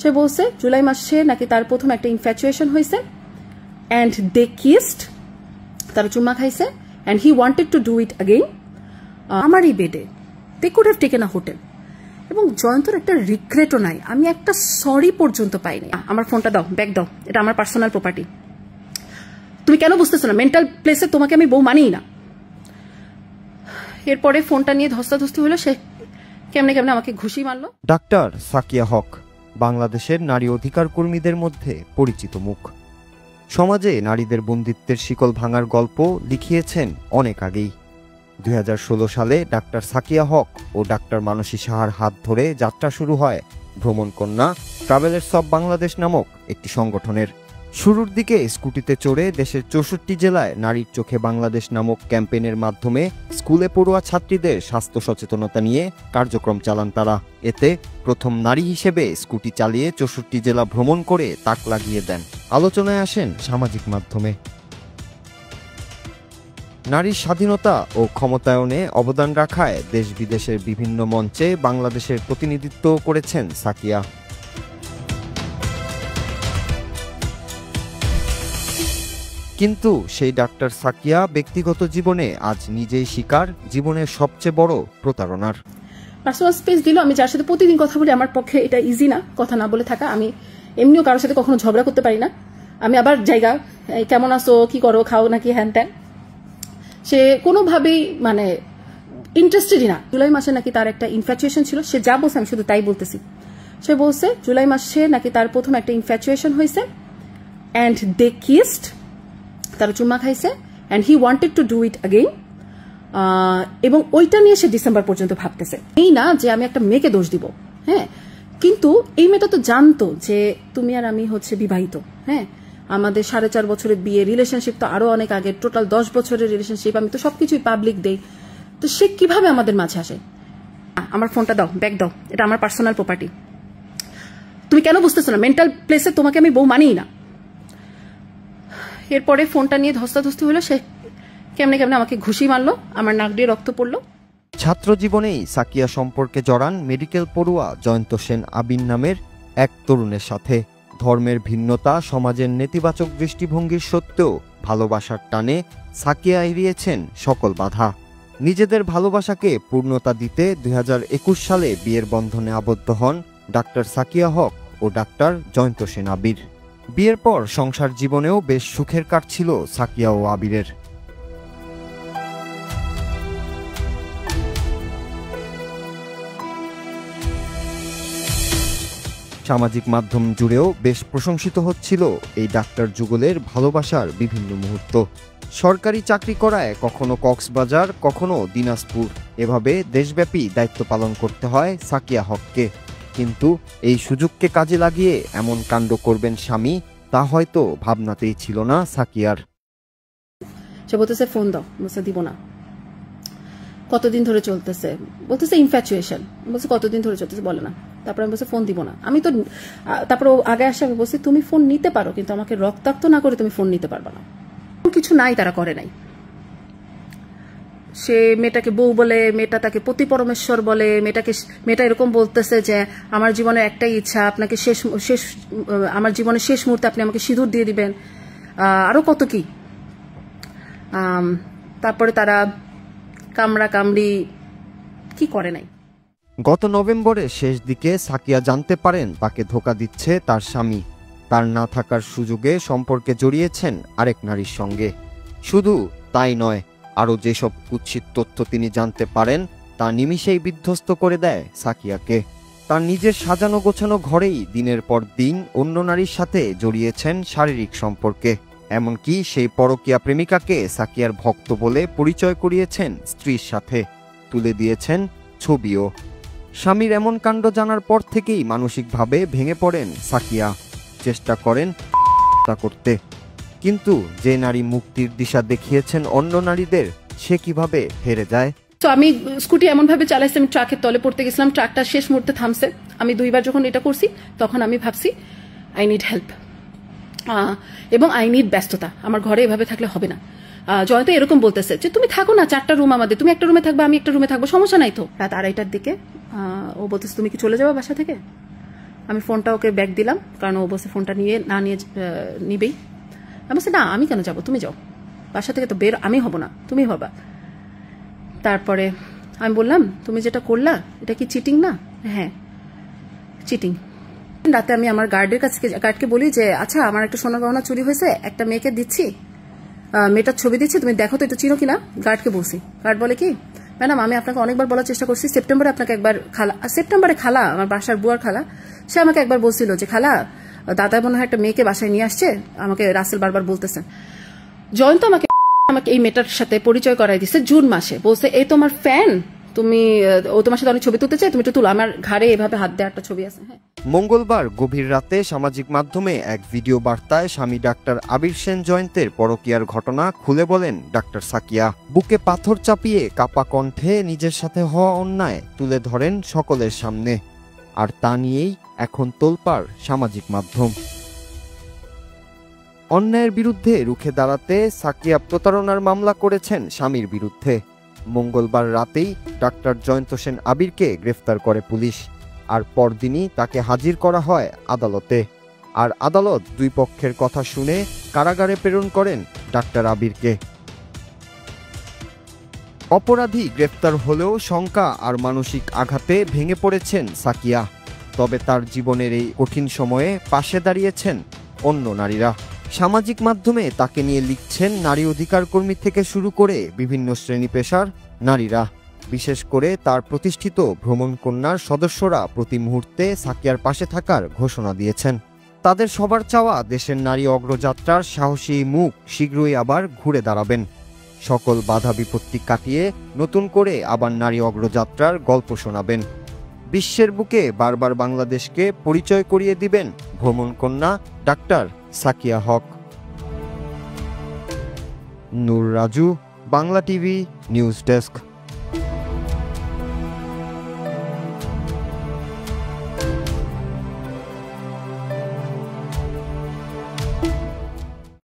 সে বলছে জুলাই মাসে নাকি তার প্রথম একটা ইনফ্যাচুয়েশন হয়েছে অ্যান্ড দে কিসড, তারা চুম্মা খাইছে and he wanted to do it again আমারই বেডে। They could have taken a hotel. এবং জয়ন্তর একটা রিগ্রেটও নাই, আমি একটা সরি পর্যন্ত পাইনি। আমার ফোনটা দাও, ব্যাগ দাও, এটা আমার পার্সোনাল প্রপার্টি। তুমি কেন বুঝতেছো না? মেন্টাল প্লেসে তোমাকে আমি বউ মানিই না। এরপরে ফোনটা নিয়ে ধস্তাধস্তি হলো, সে কেমনে কেমনে আমাকে ঘুষি মারলো। ডাক্তার সাকিয়া হক বাংলাদেশের নারী অধিকার কর্মীদের মধ্যে পরিচিত মুখ। সমাজে নারীদের বন্দিত্বের শিকল ভাঙার গল্প লিখিয়েছেন অনেক আগেই। 2016 সালে ডাক্তার সাকিয়া হক ও ডাক্তার মানসী সাহার হাত ধরে যাত্রা শুরু হয় ভ্রমণ কন্যা ট্রাভেলার্স অব বাংলাদেশ নামক একটি সংগঠনের। শুরুর দিকে স্কুটিতে চড়ে দেশের 64 জেলায় নারীর চোখে বাংলাদেশ নামক ক্যাম্পেইনের মাধ্যমে স্কুলে পড়ুয়া ছাত্রীদের স্বাস্থ্য সচেতনতা নিয়ে কার্যক্রম চালান তারা। এতে প্রথম নারী হিসেবে স্কুটি চালিয়ে 64 জেলা ভ্রমণ করে তাক লাগিয়ে দেন। আলোচনায় আসেন সামাজিক মাধ্যমে। নারীর স্বাধীনতা ও ক্ষমতায়নে অবদান রাখায় দেশ বিদেশের বিভিন্ন মঞ্চে বাংলাদেশের প্রতিনিধিত্ব করেছেন সাকিয়া। কিন্তু সেই ডাক্তার সাকিয়া ব্যক্তিগত জীবনে আজ নিজেই শিকার জীবনের সবচেয়ে বড় প্রতারণার। পার্সোনাল স্পেস দিল, আমি যার সাথে প্রতিদিন কথা বলি, আমার পক্ষে এটা ইজি না কথা না বলে থাকা। আমি এমনিও কারোর সাথে কখনো ঝগড়া করতে পারি না। আমি আবার জায়গা কেমন আছো, কি করো, খাও নাকি, হ্যান ত্যান, সে কোনোভাবেই মানে ইন্টারেস্টেডই না। জুলাই মাসে নাকি তার একটা ইনফ্যাচুয়েশন ছিল, সে যা বলছে আমি শুধু তাই বলতেছি। সে বলছে জুলাই মাসে নাকি তার প্রথম একটা ইনফ্যাচুয়েশন হয়েছে অ্যান্ড দে কিসড, তারা চুম্মা খাইছে and he wanted to do it again. এবং ওইটা নিয়ে সে ডিসেম্বর পর্যন্ত ভাবতেছে। এই না যে আমি একটা মেয়েকে দোষ দিব, হ্যাঁ, কিন্তু এই মেয়েটা তো জানতো যে তুমি আর আমি হচ্ছে বিবাহিত, হ্যাঁ, আমাদের 4.5 বছরের বিয়ে, রিলেশনশিপ তো আরো অনেক আগে, টোটাল 10 বছরের রিলেশনশিপ, আমি তো সবকিছুই পাবলিক দেই। তো সে কিভাবে আমাদের মাঝে আসে? আমার ফোনটা দাও, ব্যাগ দাও, এটা আমার পার্সোনাল প্রপার্টি। তুমি কেন বুঝতেছো না? মেন্টাল প্লেসে তোমাকে আমি বউ মানিই না। এরপরে ফোনটা নিয়ে ধস্তাধস্তি হলো, সে কেমনে কেমনে আমাকে ঘুষি মারলো, আমার নাক দিয়ে রক্ত পড়লো। ছাত্র জীবনেই সাকিয়া সম্পর্কে জড়ান মেডিকেল পড়ুয়া জয়ন্ত সেন আবিন নামের এক তরুণের সাথে। ধর্মের ভিন্নতা, সমাজের নেতিবাচক দৃষ্টিভঙ্গির সত্ত্বেও ভালোবাসার টানে সাকিয়া এড়িয়েছেন সকল বাধা। নিজেদের ভালোবাসাকে পূর্ণতা দিতে 2021 সালে বিয়ের বন্ধনে আবদ্ধ হন ডাক্তার সাকিয়া হক ও ডাক্তার জয়ন্ত সেন আবির। বিয়ের পর সংসার জীবনেও বেশ সুখের কাটছিল সাকিয়া ও আবিরের। সামাজিক মাধ্যম জুড়েও বেশ প্রশংসিত হচ্ছিল এই ডাক্তার যুগলের ভালোবাসার বিভিন্ন মুহূর্ত। সরকারি চাকরি করায় কখনো কক্সবাজার, কখনো দিনাজপুর, এভাবে দেশব্যাপী দায়িত্ব পালন করতে হয় সাকিয়া হককে। কিন্তু এই সুযোগকে কাজে লাগিয়ে এমন কাণ্ড করবেন স্বামী, তা হয়তো ভাবনাতেই ছিল না সাকিয়ার। সে বলতেছে ফোন দাও, বলছে দিব না। কতদিন ধরে চলতেছে? বলতেছে ইনফ্যাচুয়েশন। বলছে কতদিন ধরে চলতেছে, বলে না। তারপরে আমি বলছি ফোন দিব না। আমি তো তারপরে আগে আসে আমি বলছি তুমি ফোন নিতে পারো, কিন্তু আমাকে রক্তাক্ত না করে তুমি ফোন নিতে পারবা না। কিছু নাই, তারা করে নাই। সে মেয়েটাকে বউ বলে, মেয়েটা তাকে পতি পরমেশ্বর বলে, মেয়েটা এরকম বলতেছে যে আমার জীবনের একটাই ইচ্ছা, আপনাকে আমার জীবনের শেষ মুহূর্তে আপনি আমাকে সিঁদুর দিয়ে দিবেন, আরো কত কি। তারপরে তারা কামড়া কামড়ি কি করে নাই। গত নভেম্বরের শেষ দিকে সাকিয়া জানতে পারেন তাকে ধোঁকা দিচ্ছে তার স্বামী। তার না থাকার সুযোগে সম্পর্কে জড়িয়েছেন আরেক নারীর সঙ্গে। শুধু তাই নয়, আরও যেসব কুৎসিত তথ্য তিনি জানতে পারেন তা নিমিষেই বিধ্বস্ত করে দেয় সাকিয়াকে। তার নিজের সাজানো গোছানো ঘরেই দিনের পর দিন অন্য নারীর সাথে জড়িয়েছেন শারীরিক সম্পর্কে। এমনকি সেই পরকীয়া প্রেমিকাকে সাকিয়ার ভক্ত বলে পরিচয় করিয়েছেন স্ত্রীর সাথে, তুলে দিয়েছেন ছবিও। স্বামীর এমন কাণ্ড জানার পর থেকেই মানসিকভাবে ভেঙে পড়েন সাকিয়া, চেষ্টা করেন করতে। কিন্তু যে নারী মুক্তির দিশা দেখিয়েছেন অন্য নারীদের, সে কিভাবে হেরে যায়? তো আমি স্কুটি এমন ভাবে চালাইছি, আমি ট্রাকের তলে পড়তে গেছিলাম, ট্রাকটা শেষ মুহূর্তে থামছে। আমি 2বার যখন এটা করছি তখন আমি ভাবছি আই নিড হেল্প এবং আই নিড ব্যস্ততা, আমার ঘরে এভাবে থাকলে হবে না। জয়ন্ত এরকম বলতেছে যে তুমি থাকো না, 4টা রুম আমাদের, তুমি একটা রুমে থাকবে, আমি একটা রুমে থাকবো, সমস্যা নাই তো। রাত 2:30টার দিকে ও বলতেছে তুমি কি চলে যাবো বাসা থেকে? আমি ফোনটা ওকে ব্যাগ দিলাম, কারণ ও বসে ফোনটা নিবেই। আমি বলছি না, আমি কেন যাবো, তুমি যাও, বাসা থেকে তো বের আমি হব না, তুমি হবা। তারপরে আমি বললাম, তুমি যেটা করলা এটা কি চিটিং না? হ্যাঁ চিটিং। রাতে আমি আমার গার্ডকে বলি যে আচ্ছা আমার একটা সোনার গহনা চুরি হয়েছে, একটা মেয়েকে দিচ্ছি, মেয়েটার ছবি দিচ্ছি, তুমি দেখো তো এটা চিনো কিনা। গার্ডকে বলছি, গার্ড বলে কি, ম্যাডাম আমি আপনাকে অনেকবার বলার চেষ্টা করছি, সেপ্টেম্বরে আপনাকে একবার সেপ্টেম্বরে খালা, আমার বাসার বুয়ার খালা, সে আমাকে একবার বলছিল যে খালা দাদা মনে হয় একটা মেয়েকে বাসায় নিয়ে আসছে, আমাকে রাসেল বারবার বলতেছেন। জয়ন্ত আমাকে এই মেয়েটার সাথে পরিচয় করাই দিচ্ছে জুন মাসে, বলছে এই তোমার ফ্যান, ও তোমার সাথে অনেক ছবি তুলতে চাই, তুমি একটু তুলো। আমার ঘাড়ে এভাবে হাত দেওয়ার একটা ছবি আছে। হ্যাঁ, মঙ্গলবার গভীর রাতে সামাজিক মাধ্যমে এক ভিডিও বার্তায় স্বামী ডাক্তার আবির সেন জয়ন্তের পরকীয়ার ঘটনা খুলে বলেন ডাক্তার সাকিয়া। বুকে পাথর চাপিয়ে কাপা কণ্ঠে নিজের সাথে হওয়া অন্যায় তুলে ধরেন সকলের সামনে, আর তা নিয়েই এখন তোলপাড় সামাজিক মাধ্যম। অন্যায়ের বিরুদ্ধে রুখে দাঁড়াতে সাকিয়া প্রতারণার মামলা করেছেন স্বামীর বিরুদ্ধে। মঙ্গলবার রাতেই ডাক্তার জয়ন্ত সেন আবিরকে গ্রেফতার করে পুলিশ, আর পরদিনই তাকে হাজির করা হয় আদালতে। আর আদালত দুই পক্ষের কথা শুনে কারাগারে প্রেরণ করেন ডাক্তার আবিরকে। অপরাধী গ্রেফতার হলেও শঙ্কা আর মানসিক আঘাতে ভেঙে পড়েছেন সাকিয়া। তবে তার জীবনের এই কঠিন সময়ে পাশে দাঁড়িয়েছেন অন্য নারীরা। সামাজিক মাধ্যমে তাকে নিয়ে লিখছেন নারী অধিকার কর্মী থেকে শুরু করে বিভিন্ন শ্রেণী পেশার নারীরা। বিশেষ করে তার প্রতিষ্ঠিত ভ্রমণ কন্যার সদস্যরা প্রতি মুহূর্তে সাকিয়ার পাশে থাকার ঘোষণা দিয়েছেন। তাদের সবার চাওয়া দেশের নারী অগ্রযাত্রার সাহসী মুখ শীঘ্রই আবার ঘুরে দাঁড়াবেন, সকল বাধা বিপত্তি কাটিয়ে নতুন করে আবার নারী অগ্রযাত্রার গল্প শোনাবেন। বিশ্বের বুকে বারবার বাংলাদেশকে পরিচয় করিয়ে দিবেন ভ্রমণ কন্যা doctor Sakia Haque. Nur Raju, Bangla TV news desk.